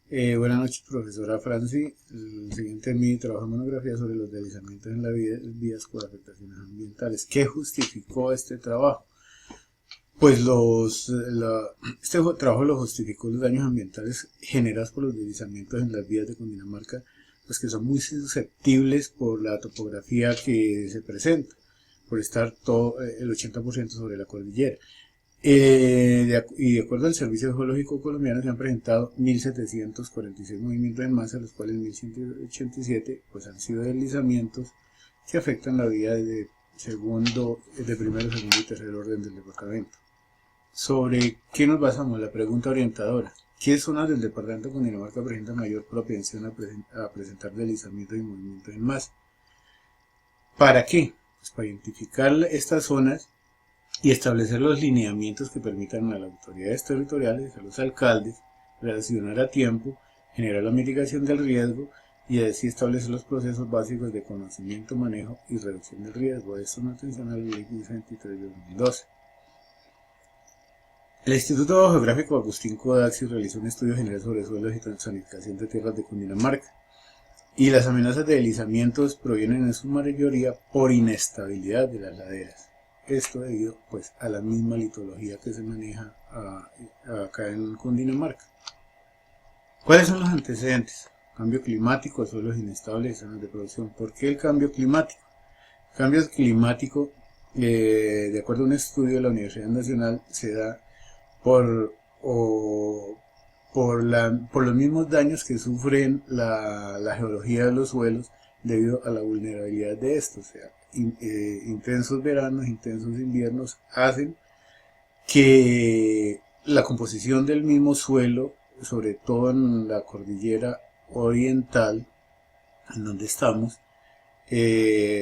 Buenas noches, profesora Franci. El siguiente es mi trabajo de monografía sobre los deslizamientos en las vías por afectaciones ambientales. ¿Qué justificó este trabajo? Pues este trabajo lo justificó los daños ambientales generados por los deslizamientos en las vías de Cundinamarca, pues que son muy susceptibles por la topografía que se presenta, por estar todo el 80% sobre la cordillera. Y de acuerdo al Servicio Geológico Colombiano se han presentado 1.746 movimientos en masa, los cuales 1.187 pues, han sido deslizamientos que afectan la vía de primero, segundo y tercer orden del departamento. ¿Sobre qué nos basamos? La pregunta orientadora. ¿Qué zonas del departamento de Cundinamarca presentan mayor propensión a presentar deslizamientos y movimientos en masa? ¿Para qué? Pues para identificar estas zonas y establecer los lineamientos que permitan a las autoridades territoriales, a los alcaldes, reaccionar a tiempo, generar la mitigación del riesgo y así establecer los procesos básicos de conocimiento, manejo y reducción del riesgo. Esto en atención a la Ley 1523 de 2012. El Instituto Geográfico Agustín Codazzi realizó un estudio general sobre suelos y zonificación de tierras de Cundinamarca. Y las amenazas de deslizamientos provienen en su mayoría por inestabilidad de las laderas. Esto debido pues a la misma litología que se maneja acá en Cundinamarca. ¿Cuáles son los antecedentes? Cambio climático, suelos inestables y zonas de producción. ¿Por qué el cambio climático? El cambio climático, de acuerdo a un estudio de la Universidad Nacional, se da por los mismos daños que sufren la geología de los suelos debido a la vulnerabilidad de estos. O sea, intensos veranos, intensos inviernos hacen que la composición del mismo suelo, sobre todo en la cordillera oriental, en donde estamos,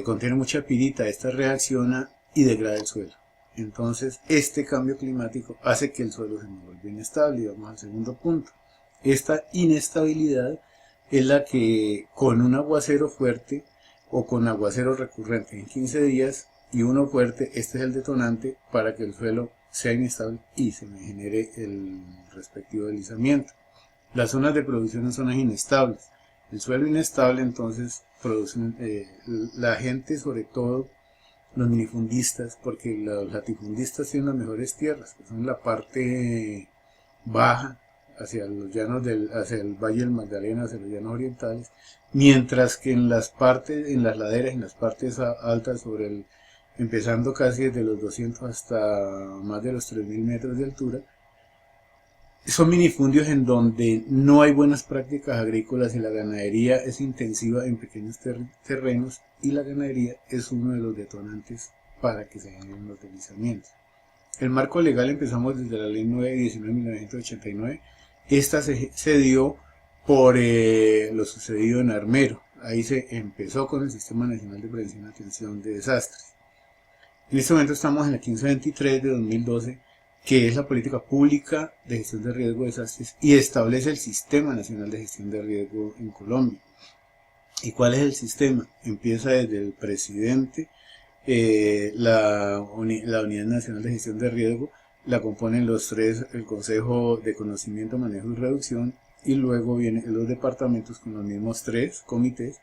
contiene mucha pirita. Esta reacciona y degrada el suelo. Entonces, este cambio climático hace que el suelo se vuelva inestable. Y vamos al segundo punto. Esta inestabilidad es la que con un aguacero fuerte o con aguacero recurrente en 15 días y uno fuerte, este es el detonante para que el suelo sea inestable y se me genere el respectivo deslizamiento. Las zonas de producción son zonas inestables. El suelo inestable entonces producen la gente, sobre todo los minifundistas, porque los latifundistas tienen las mejores tierras, que son la parte baja hacia los llanos hacia el Valle del Magdalena, hacia los llanos orientales, mientras que en las laderas, en las partes altas, empezando casi desde los 200 hasta más de los 3.000 metros de altura, son minifundios en donde no hay buenas prácticas agrícolas y la ganadería es intensiva en pequeños terrenos y la ganadería es uno de los detonantes para que se generen los deslizamientos. El marco legal empezamos desde la Ley 919 de 1989. Esta se dio por lo sucedido en Armero. Ahí se empezó con el Sistema Nacional de Prevención y Atención de Desastres. En este momento estamos en la 1523 de 2012, que es la política pública de gestión de riesgo de desastres y establece el Sistema Nacional de Gestión de Riesgo en Colombia. ¿Y cuál es el sistema? Empieza desde el presidente, la Unidad Nacional de Gestión de Riesgo, la componen los tres, el Consejo de Conocimiento, Manejo y Reducción, y luego vienen los departamentos con los mismos tres comités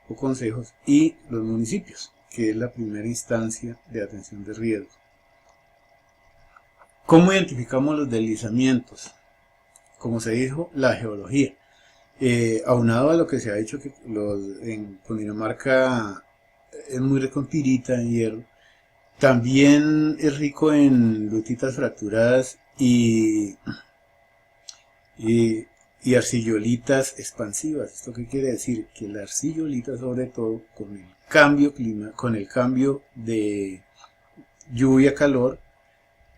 o consejos y los municipios, que es la primera instancia de atención de riesgo. ¿Cómo identificamos los deslizamientos? Como se dijo, la geología. Aunado a lo que se ha dicho que en Cundinamarca es muy rico en pirita, en hierro, también es rico en lutitas fracturadas y arcillolitas expansivas. ¿Esto qué quiere decir? Que la arcillolita, sobre todo con el cambio de lluvia-calor,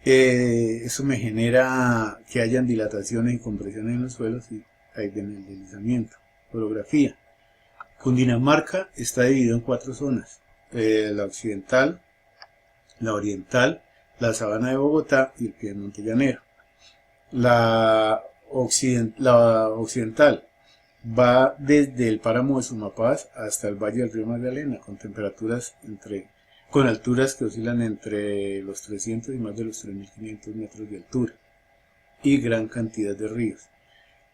eso me genera que hayan dilataciones y compresiones en los suelos y ahí viene el deslizamiento. Orografía. Cundinamarca está dividido en 4 zonas: la occidental, la oriental, la sabana de Bogotá y el piedemonte llanero. La occidental va desde el páramo de Sumapaz hasta el valle del río Magdalena, con alturas que oscilan entre los 300 y más de los 3.500 metros de altura y gran cantidad de ríos.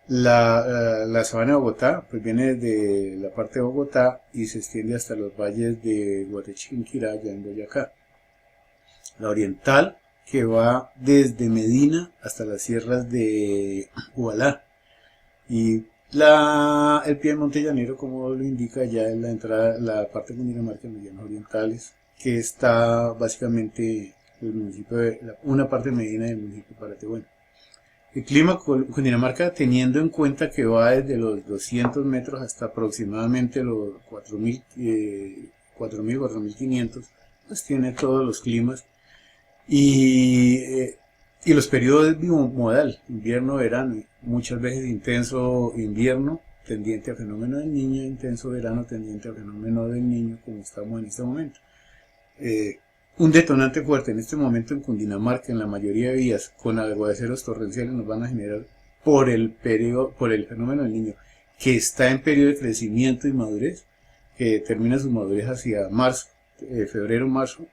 La sabana de Bogotá, pues viene desde la parte de Bogotá y se extiende hasta los valles de Guatechiquinquirá, allá en Boyacá. La oriental, que va desde Medina hasta las sierras de Ubalá. Y el piedemonte llanero, como lo indica, ya en la entrada, la parte de Cundinamarca, en los llanos orientales, que está básicamente el municipio una parte de Medina del municipio de Paratebueno. El clima Cundinamarca, teniendo en cuenta que va desde los 200 metros hasta aproximadamente los 4.500, pues tiene todos los climas y los periodos bimodal, invierno-verano, muchas veces intenso invierno tendiente a fenómeno del niño, intenso verano tendiente a fenómeno del niño, como estamos en este momento. Un detonante fuerte en este momento en Cundinamarca, en la mayoría de vías con aguaceros torrenciales, nos van a generar por el fenómeno del niño, que está en periodo de crecimiento y madurez, que termina su madurez hacia marzo, febrero-marzo.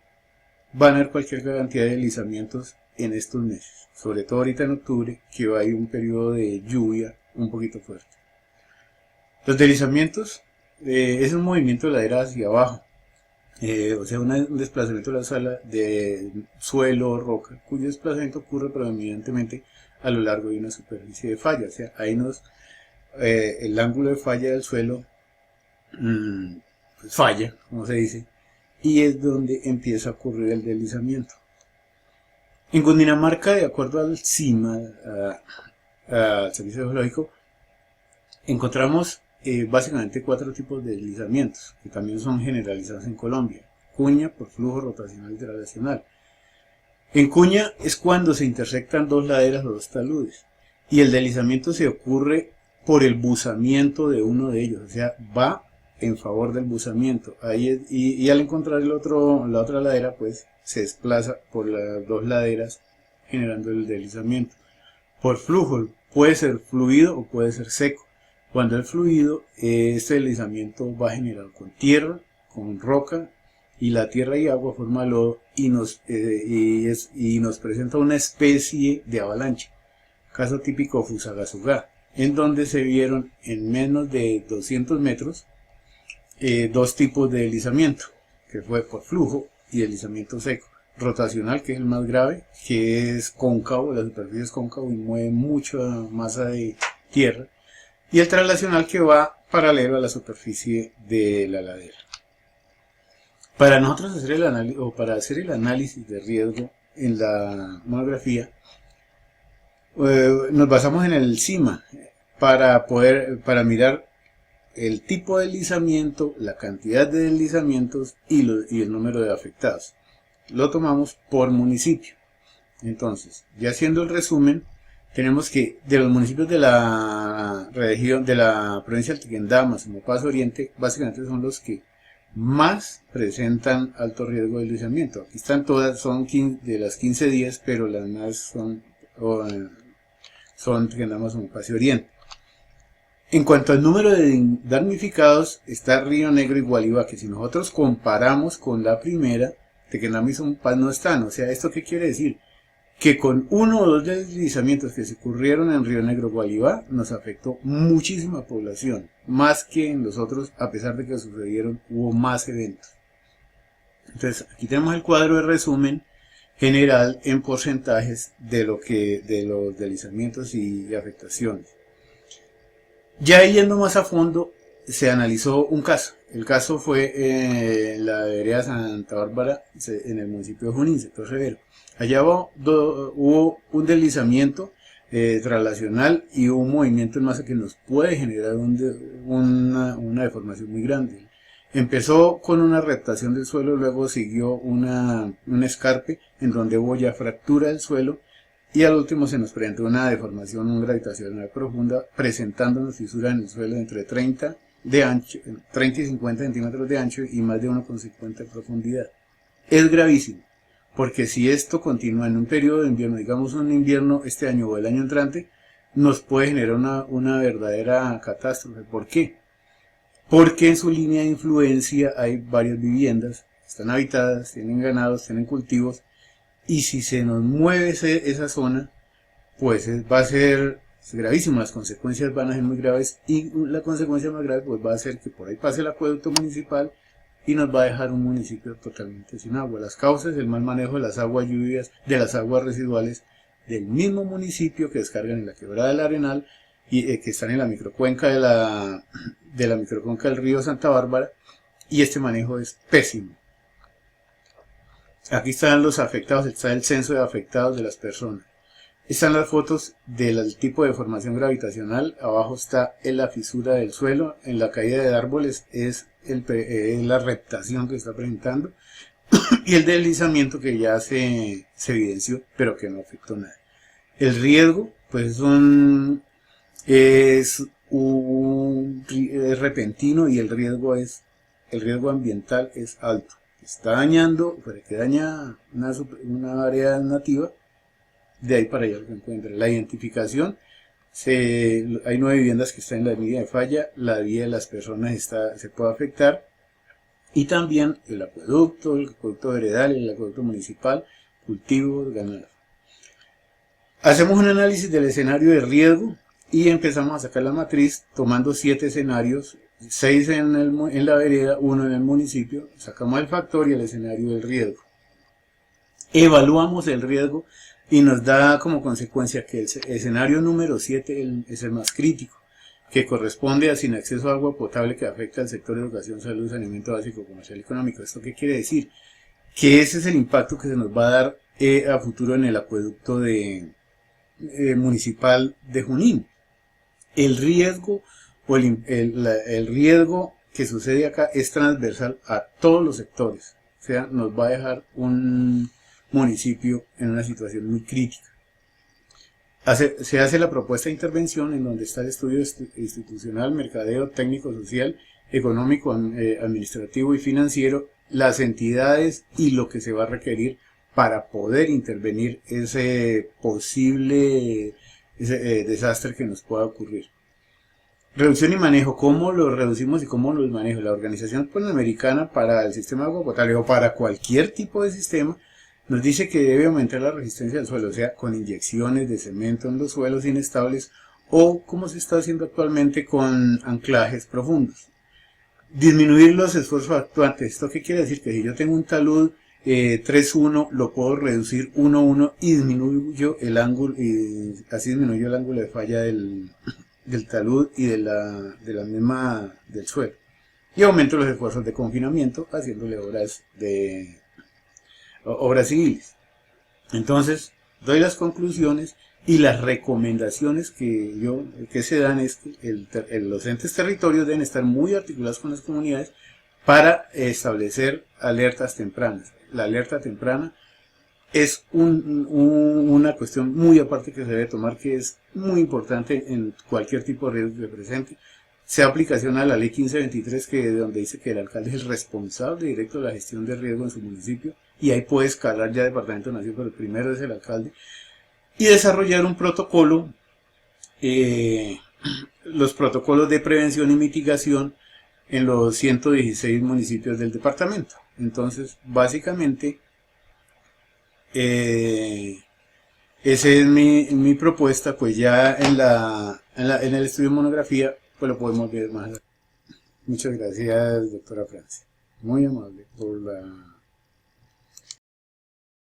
Van a haber cualquier cantidad de deslizamientos en estos meses, sobre todo ahorita en octubre, que va a haber un periodo de lluvia un poquito fuerte. Los deslizamientos es un movimiento de ladera hacia abajo, o sea, un desplazamiento de la sala de suelo, roca, cuyo desplazamiento ocurre predominantemente a lo largo de una superficie de falla. O sea, ahí el ángulo de falla del suelo pues falla, como se dice, y es donde empieza a ocurrir el deslizamiento. En Cundinamarca, de acuerdo al CIMA, al Servicio Geológico, encontramos básicamente 4 tipos de deslizamientos, que también son generalizados en Colombia. Cuña por flujo rotacional y traslacional. En cuña es cuando se intersectan dos laderas o dos taludes, y el deslizamiento se ocurre por el buzamiento de uno de ellos, o sea, va en favor del buzamiento. Y al encontrar la otra ladera, pues se desplaza por las dos laderas, generando el deslizamiento. Por flujo, puede ser fluido o puede ser seco. Cuando el fluido, este deslizamiento va generado con tierra, con roca, y la tierra y agua forma lodo y nos presenta una especie de avalancha. Caso típico Fusagasugá, en donde se vieron en menos de 200 metros dos tipos de deslizamiento, que fue por flujo y deslizamiento seco. Rotacional, que es el más grave, que es cóncavo, la superficie es cóncavo y mueve mucha masa de tierra. Y el traslacional, que va paralelo a la superficie de la ladera. Para nosotros hacer el análisis de riesgo en la monografía, nos basamos en el CIMA para mirar el tipo de deslizamiento, la cantidad de deslizamientos y el número de afectados. Lo tomamos por municipio. Entonces, ya haciendo el resumen, tenemos que de los municipios de la región de la provincia del Tequendama, Sumapaz Oriente, básicamente son los que más presentan alto riesgo de deslizamiento. Aquí están todas, son de las 15 días, pero las más son Tequendama, Sumapaz y Oriente. En cuanto al número de damnificados, está Río Negro y Gualibá, que si nosotros comparamos con la primera, Tequendama y Sumapaz no están. O sea, ¿esto qué quiere decir? Que con uno o dos deslizamientos que se ocurrieron en Río Negro, Gualibá, nos afectó muchísima población, más que en los otros, a pesar de que sucedieron, hubo más eventos. Entonces, aquí tenemos el cuadro de resumen general en porcentajes de los deslizamientos y afectaciones. Ya yendo más a fondo, se analizó un caso. El caso fue en la vereda Santa Bárbara, en el municipio de Junín, sector Rivero. Allá hubo un deslizamiento traslacional y un movimiento en masa que nos puede generar una deformación muy grande. Empezó con una reptación del suelo, luego siguió un escarpe en donde hubo ya fractura del suelo, y al último se nos presentó una deformación gravitacional profunda, presentándonos fisuras en el suelo entre 30 y 50 centímetros de ancho y más de 1,50 de profundidad. Es gravísimo, porque si esto continúa en un periodo de invierno, digamos un invierno este año o el año entrante, nos puede generar una verdadera catástrofe. ¿Por qué? Porque en su línea de influencia hay varias viviendas, están habitadas, tienen ganados, tienen cultivos, y si se nos mueve esa zona, pues va a ser Es gravísimo, las consecuencias van a ser muy graves y la consecuencia más grave pues va a ser que por ahí pase el acueducto municipal y nos va a dejar un municipio totalmente sin agua. Las causas, el mal manejo de las aguas lluvias, de las aguas residuales del mismo municipio que descargan en la quebrada del Arenal y que están en la microcuenca de la microcuenca del río Santa Bárbara, y este manejo es pésimo. Aquí están los afectados, está el censo de afectados de las personas. Están las fotos del tipo de formación gravitacional. Abajo está en la fisura del suelo, en la caída de árboles es la reptación que está presentando y el deslizamiento que ya se evidenció pero que no afectó nada. El riesgo pues es repentino y el riesgo ambiental es alto. Está dañando, pues que daña una área nativa. De ahí para allá lo que encuentra. La identificación, hay 9 viviendas que están en la línea de falla, la vida de las personas se puede afectar, y también el acueducto veredal, el acueducto municipal, cultivos, ganado. Hacemos un análisis del escenario de riesgo y empezamos a sacar la matriz tomando 7 escenarios, 6 en la vereda, 1 en el municipio, sacamos el factor y el escenario del riesgo. Evaluamos el riesgo y nos da como consecuencia que el escenario número 7 es el más crítico, que corresponde a sin acceso a agua potable que afecta al sector de educación, salud, saneamiento básico, comercial y económico. ¿Esto qué quiere decir? Que ese es el impacto que se nos va a dar a futuro en el acueducto municipal de Junín. El riesgo el riesgo que sucede acá es transversal a todos los sectores, o sea, nos va a dejar un municipio en una situación muy crítica. Se hace la propuesta de intervención en donde está el estudio institucional, mercadeo, técnico, social, económico, administrativo y financiero, las entidades y lo que se va a requerir para poder intervenir ese posible desastre que nos pueda ocurrir. Reducción y manejo, ¿cómo lo reducimos y cómo lo manejo? La Organización Panamericana para el Sistema de Agua Potable o para cualquier tipo de sistema nos dice que debe aumentar la resistencia del suelo, o sea, con inyecciones de cemento en los suelos inestables o como se está haciendo actualmente con anclajes profundos. Disminuir los esfuerzos actuantes. ¿Esto qué quiere decir? Que si yo tengo un talud 3-1, lo puedo reducir 1-1 y disminuyo el ángulo, y así disminuyo el ángulo de falla del talud y del suelo. Y aumento los esfuerzos de confinamiento haciéndole obras civiles. Entonces, doy las conclusiones y las recomendaciones que se dan es que los entes territorios deben estar muy articulados con las comunidades para establecer alertas tempranas. La alerta temprana es una cuestión muy aparte que se debe tomar, que es muy importante en cualquier tipo de riesgo que presente. Se aplicación a la ley 1523, donde dice que el alcalde es el responsable directo de la gestión de riesgo en su municipio, y ahí puede escalar ya departamento nacional, pero el primero es el alcalde, y desarrollar un protocolo, los protocolos de prevención y mitigación en los 116 municipios del departamento. Entonces, básicamente, esa es mi propuesta, pues ya en el estudio monografía pues lo podemos ver más. Muchas gracias, doctora Francia, muy amable por la